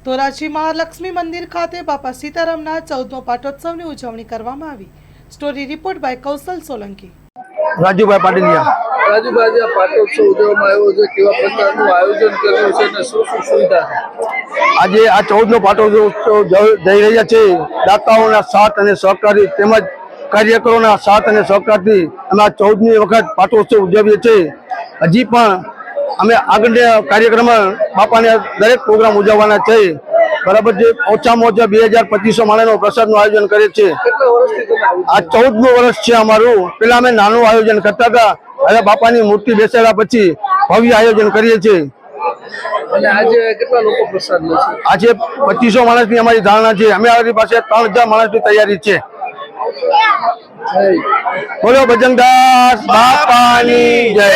ધોરાજી મહાલક્ષ્મી મંદિર ખાતે બાપા સીતારામના 14મો પાટોત્સવની ઉજવણી કરવામાં આવી. સ્ટોરી રિપોર્ટ બાય કૌશલ સોલંકી. રાજુભાઈ પાટીલિયા. રાજુભાઈ, આ પાટોત્સવ ઉજવવામાં આવ્યો છે, કેવા પ્રકારનું આયોજન કર્યું છે અને શું શું સુવિધા? આજે આ 14મો પાટોત્સવ જઈ રહ્યા છે. દાતાઓના સાથ અને સહકારી તેમજ કાર્યકરોના સાથ અને સહકારથી અમે આ 14મી વખત પાટોત્સવ ઉજવીએ છીએ. હજી પણ અમે આગળના કાર્યક્રમમાં બાપાને દરેક પ્રોગ્રામ ઉજવવાના છે. બરાબર છે. ઓછામાં ઓછા 2200 માણસનો પ્રસાદનું આયોજન કરે છે. કેટલા વર્ષથી તમે આવું? આ 14મું વર્ષ છે અમારું. પેલા અમે નાનું આયોજન કરતા હતા, હવે બાપાની મૂર્તિ બેસાડ્યા પછી ભવ્ય આયોજન કરીએ છીએ. અને આજે કેટલા લોકો પ્રસાદ લે છે? આજે 2500 માણસની અમારી ધારણા છે. અમે અમારી પાસે 3000 માણસની તૈયારી છે. બોલો ભજનદાસ બાપાની જય.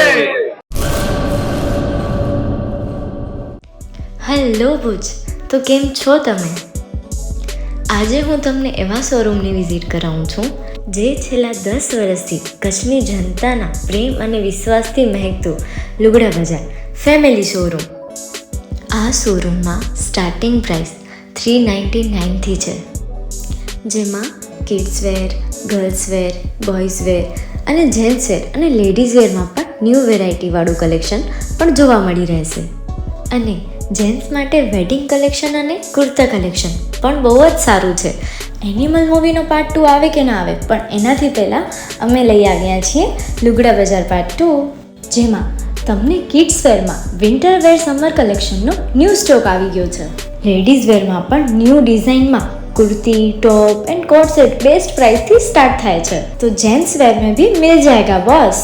હેલો ભુજ, તો કેમ છો તમે? આજે હું તમને એવા શોરૂમની વિઝિટ કરાવું છું જે છેલ્લા 10 વર્ષથી કચ્છની જનતાના પ્રેમ અને વિશ્વાસથી મહેકતું લુગડા બજાર ફેમિલી શોરૂમ. આ શોરૂમમાં સ્ટાર્ટિંગ પ્રાઇસ 399થી છે, જેમાં kids wear, girls wear, boys wear અને જેન્ટ્સ વેર અને લેડીઝ વેરમાં પણ ન્યૂ વેરાયટીવાળું કલેક્શન પણ જોવા મળી રહેશે. અને જેન્ટ્સ માટે વેડિંગ કલેક્શન અને કુર્તા કલેક્શન પણ બહુ જ સારું છે. એનિમલ મૂવીનો પાર્ટ 2 આવે કે ના આવે, પણ એનાથી પહેલાં અમે લઈ આવ્યા છીએ લુગડા બજાર પાર્ટ 2, જેમાં તમને કિડ્સ વેરમાં વિન્ટર વેર સમર કલેક્શનનો ન્યૂ સ્ટોક આવી ગયો છે. લેડીઝ વેરમાં પણ ન્યૂ ડિઝાઇનમાં kurti, top and coat set best price थी स्टार्ट थाय छे. तो जेंट्स वेर में भी मिल जाएगा boss.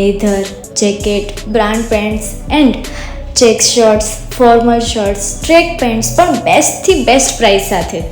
Leather, jacket, brand pants and check shirts, formal shirts, track pants पर बेस्ट थी बेस्ट प्राइस साथे.